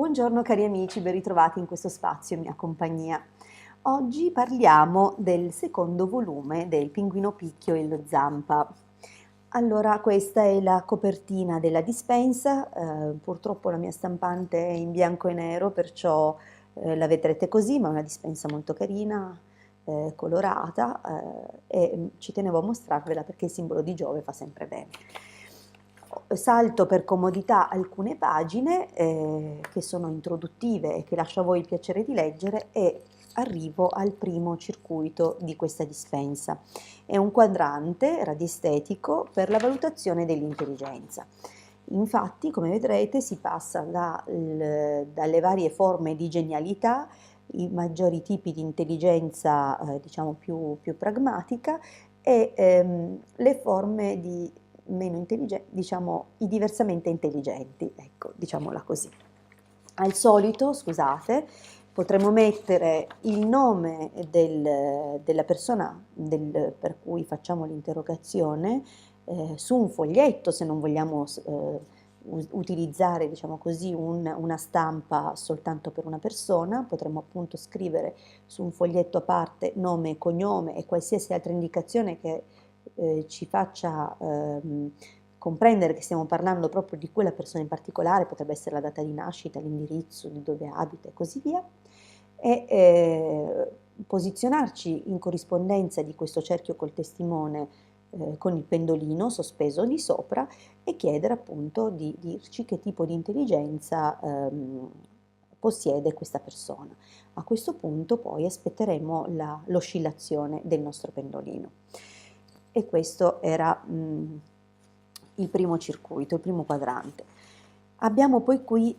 Buongiorno cari amici, ben ritrovati in questo spazio in mia compagnia. Oggi parliamo del secondo volume del Pinguino Picchio e lo Zampa. Allora, questa è la copertina della dispensa, purtroppo la mia stampante è in bianco e nero, perciò la vedrete così, ma è una dispensa molto carina, colorata, e ci tenevo a mostrarvela perché il simbolo di Giove fa sempre bene. Salto per comodità alcune pagine che sono introduttive e che lascio a voi il piacere di leggere e arrivo al primo circuito di questa dispensa. È un quadrante radiestetico per la valutazione dell'intelligenza. Infatti, come vedrete, si passa dalle varie forme di genialità, i maggiori tipi di intelligenza, diciamo più pragmatica, e le forme di meno intelligenti, diciamo i diversamente intelligenti, ecco, diciamola così. Al solito, scusate, potremmo mettere il nome della persona per cui facciamo l'interrogazione su un foglietto, se non vogliamo utilizzare, diciamo così, una stampa soltanto per una persona. Potremmo appunto scrivere su un foglietto a parte nome e cognome e qualsiasi altra indicazione che ci faccia comprendere che stiamo parlando proprio di quella persona in particolare, potrebbe essere la data di nascita, l'indirizzo, di dove abita e così via, e posizionarci in corrispondenza di questo cerchio col testimone con il pendolino sospeso di sopra e chiedere appunto di dirci che tipo di intelligenza possiede questa persona. A questo punto poi aspetteremo l'oscillazione del nostro pendolino. E questo era il primo circuito, il primo quadrante. Abbiamo poi qui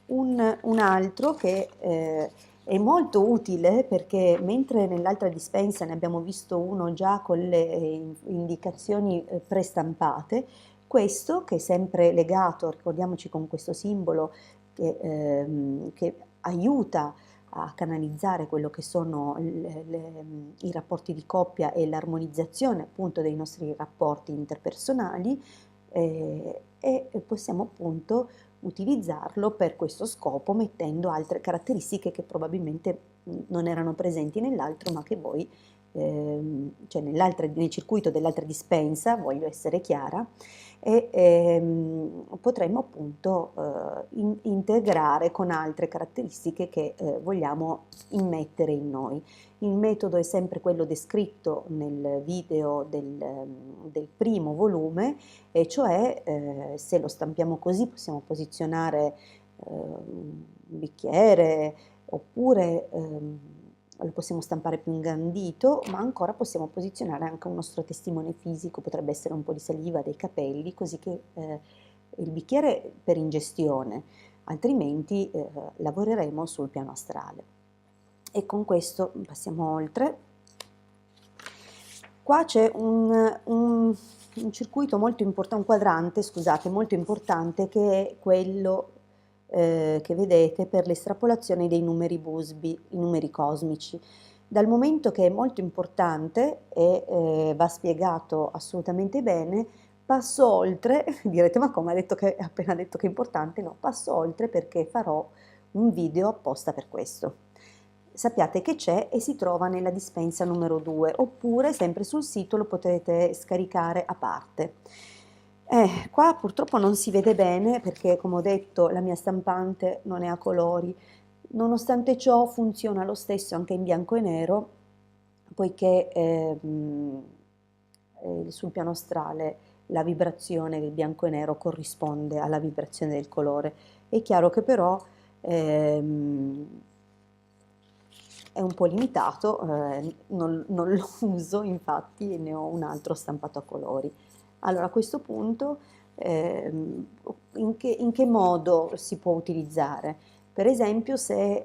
un altro che è molto utile perché mentre nell'altra dispensa ne abbiamo visto uno già con le indicazioni prestampate, questo che è sempre legato, ricordiamoci con questo simbolo che aiuta a canalizzare quello che sono i rapporti di coppia e l'armonizzazione appunto dei nostri rapporti interpersonali, e possiamo appunto utilizzarlo per questo scopo mettendo altre caratteristiche che probabilmente non erano presenti nell'altro, ma che voi cioè nel circuito dell'altra dispensa, voglio essere chiara, e potremmo appunto integrare con altre caratteristiche che vogliamo immettere in noi. Il metodo è sempre quello descritto nel video del primo volume, e cioè se lo stampiamo così possiamo posizionare un bicchiere, oppure lo possiamo stampare più ingrandito, ma ancora possiamo posizionare anche un nostro testimone fisico, potrebbe essere un po' di saliva, dei capelli, così che il bicchiere per ingestione, altrimenti lavoreremo sul piano astrale. E con questo passiamo oltre. Qua c'è un circuito molto importante, un quadrante, scusate, molto importante, che è quello che vedete per l'estrapolazione dei numeri busbi, i numeri cosmici. Dal momento che è molto importante e va spiegato assolutamente bene, passo oltre, direte ma come ha appena detto che è importante? No, passo oltre perché farò un video apposta per questo. Sappiate che c'è e si trova nella dispensa numero 2, oppure sempre sul sito lo potete scaricare a parte. Qua purtroppo non si vede bene perché, come ho detto, la mia stampante non è a colori. Nonostante ciò funziona lo stesso anche in bianco e nero, poiché sul piano astrale la vibrazione del bianco e nero corrisponde alla vibrazione del colore. È chiaro che però è un po' limitato, non lo uso infatti, e ne ho un altro stampato a colori. Allora, a questo punto in che modo si può utilizzare? Per esempio, se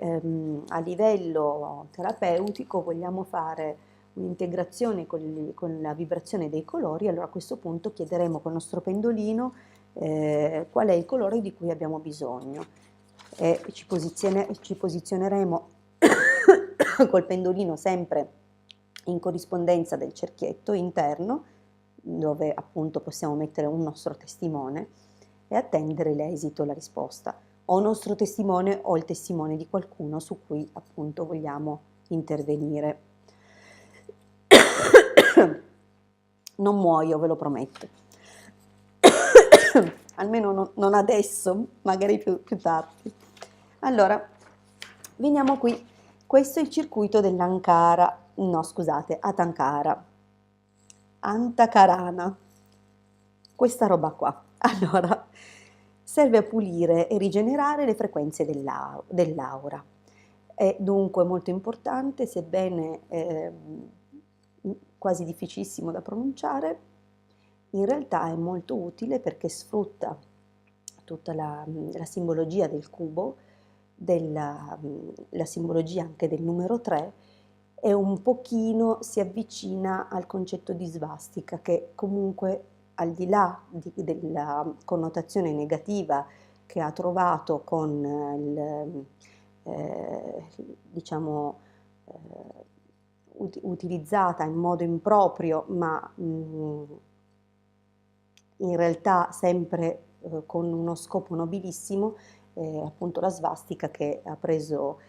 a livello terapeutico vogliamo fare un'integrazione con la vibrazione dei colori, allora a questo punto chiederemo col nostro pendolino qual è il colore di cui abbiamo bisogno, e ci posizioneremo col pendolino sempre in corrispondenza del cerchietto interno, dove appunto possiamo mettere un nostro testimone, e attendere l'esito, la risposta. o nostro testimone o il testimone di qualcuno su cui appunto vogliamo intervenire. Non muoio, ve lo prometto. Almeno non adesso, magari più tardi. Allora, veniamo qui. Questo è il circuito dell'Ankara, no scusate, Atankara, Antakarana, questa roba qua. Allora, serve a pulire e rigenerare le frequenze dell'aura. È dunque molto importante, sebbene quasi difficilissimo da pronunciare, in realtà è molto utile perché sfrutta tutta la simbologia del cubo, la simbologia anche del numero 3 e un pochino si avvicina al concetto di svastica che comunque al di là della connotazione negativa che ha trovato con diciamo utilizzata in modo improprio ma in realtà sempre con uno scopo nobilissimo, appunto la svastica che ha preso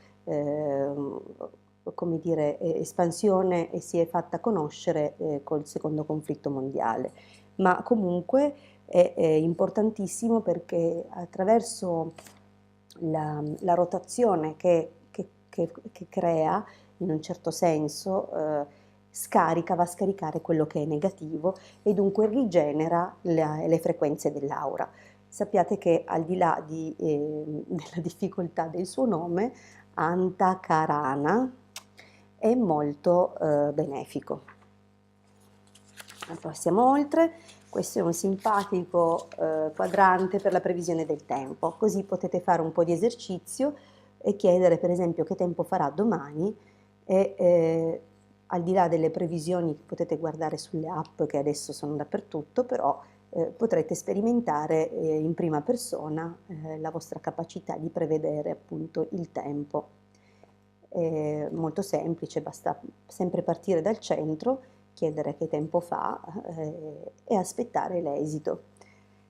come dire, espansione e si è fatta conoscere col secondo conflitto mondiale. Ma comunque è importantissimo perché attraverso la rotazione che crea, in un certo senso, va a scaricare quello che è negativo e dunque rigenera le frequenze dell'aura. Sappiate che al di là della difficoltà del suo nome, Antakarana è molto benefico. Passiamo oltre. Questo è un simpatico quadrante per la previsione del tempo, così potete fare un po' di esercizio e chiedere per esempio che tempo farà domani e al di là delle previsioni che potete guardare sulle app che adesso sono dappertutto, però potrete sperimentare in prima persona la vostra capacità di prevedere appunto il tempo. È molto semplice, basta sempre partire dal centro, chiedere che tempo fa e aspettare l'esito.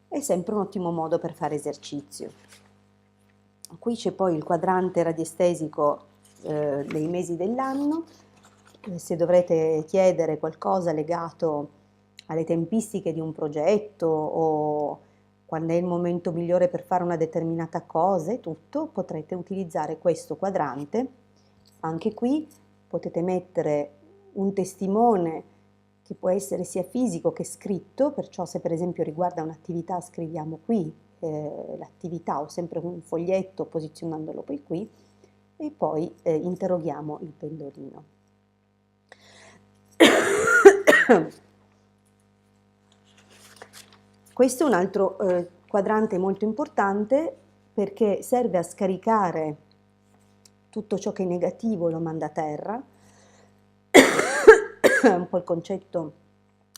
È sempre un ottimo modo per fare esercizio. Qui c'è poi il quadrante radiestesico dei mesi dell'anno. Se dovrete chiedere qualcosa legato alle tempistiche di un progetto o quando è il momento migliore per fare una determinata cosa e tutto, potrete utilizzare questo quadrante. Anche qui potete mettere un testimone che può essere sia fisico che scritto, perciò se per esempio riguarda un'attività scriviamo qui l'attività o sempre un foglietto posizionandolo poi qui e poi interroghiamo il pendolino. Questo è un altro quadrante molto importante perché serve a scaricare tutto ciò che è negativo, lo manda a terra. È un po' il concetto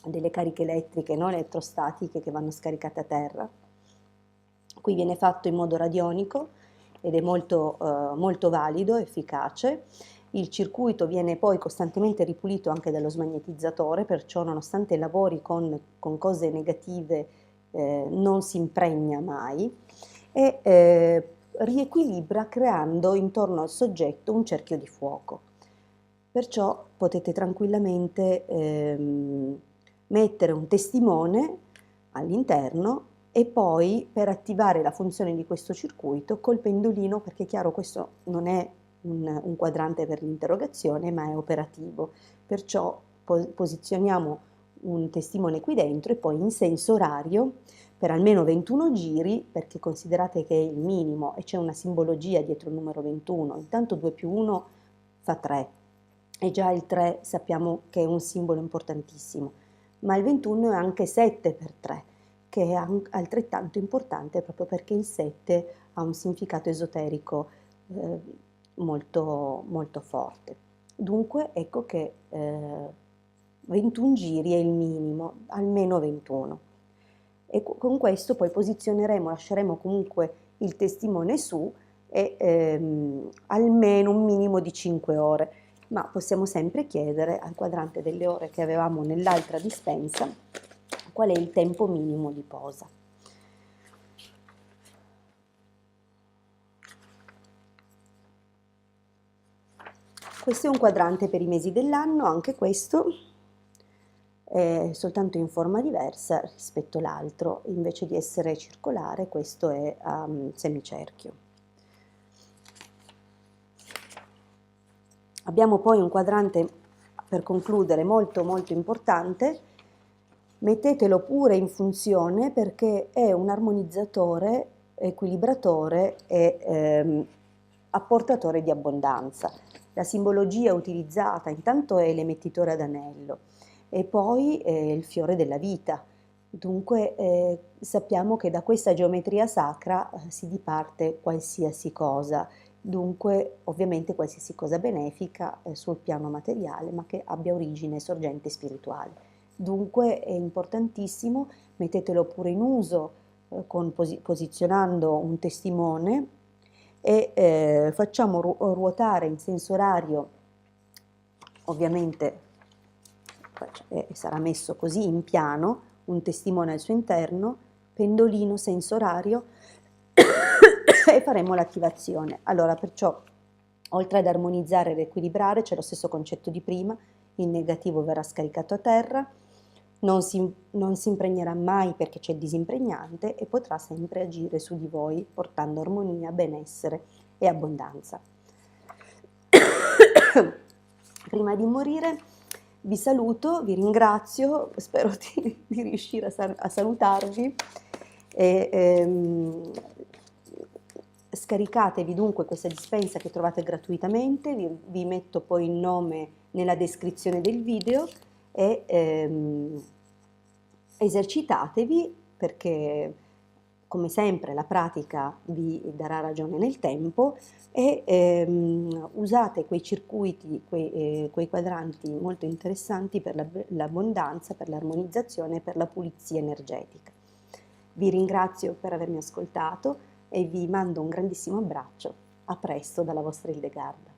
delle cariche elettriche, no? Elettrostatiche che vanno scaricate a terra. Qui viene fatto in modo radionico ed è molto valido, efficace. Il circuito viene poi costantemente ripulito anche dallo smagnetizzatore, perciò nonostante lavori con cose negative non si impregna mai e riequilibra creando intorno al soggetto un cerchio di fuoco. Perciò potete tranquillamente mettere un testimone all'interno e poi per attivare la funzione di questo circuito col pendolino, perché è chiaro questo non è un quadrante per l'interrogazione ma è operativo, perciò posizioniamo un testimone qui dentro e poi in senso orario per almeno 21 giri, perché considerate che è il minimo e c'è una simbologia dietro il numero 21, intanto 2 più 1 fa 3 e già il 3 sappiamo che è un simbolo importantissimo, ma il 21 è anche 7 per 3, che è altrettanto importante proprio perché il 7 ha un significato esoterico molto, molto forte. Dunque ecco che 21 giri è il minimo, almeno 21. E con questo poi posizioneremo, lasceremo comunque il testimone su e almeno un minimo di 5 ore, ma possiamo sempre chiedere al quadrante delle ore che avevamo nell'altra dispensa qual è il tempo minimo di posa. Questo è un quadrante per i mesi dell'anno, anche questo è soltanto in forma diversa rispetto all'altro, invece di essere circolare questo è a semicerchio. Abbiamo poi un quadrante, per concludere, molto molto importante. Mettetelo pure in funzione perché è un armonizzatore, equilibratore e apportatore di abbondanza. La simbologia utilizzata intanto è l'emettitore ad anello e poi il fiore della vita. Dunque sappiamo che da questa geometria sacra si diparte qualsiasi cosa, dunque ovviamente qualsiasi cosa benefica sul piano materiale ma che abbia origine e sorgente spirituale. Dunque è importantissimo, mettetelo pure in uso posizionando un testimone e facciamo ruotare in senso orario, ovviamente sarà messo così in piano, un testimone al suo interno, pendolino senso orario e faremo l'attivazione. Allora, perciò, oltre ad armonizzare ed equilibrare, c'è lo stesso concetto di prima, il negativo verrà scaricato a terra, non si impregnerà mai perché c'è il disimpregnante e potrà sempre agire su di voi portando armonia, benessere e abbondanza. Prima di morire vi saluto, vi ringrazio, spero di riuscire a salutarvi e scaricatevi dunque questa dispensa che trovate gratuitamente, vi metto poi il nome nella descrizione del video e esercitatevi perché come sempre la pratica vi darà ragione nel tempo e usate quei circuiti, quei quadranti molto interessanti per l'abbondanza, per l'armonizzazione e per la pulizia energetica. Vi ringrazio per avermi ascoltato e vi mando un grandissimo abbraccio. A presto dalla vostra Hildegarda.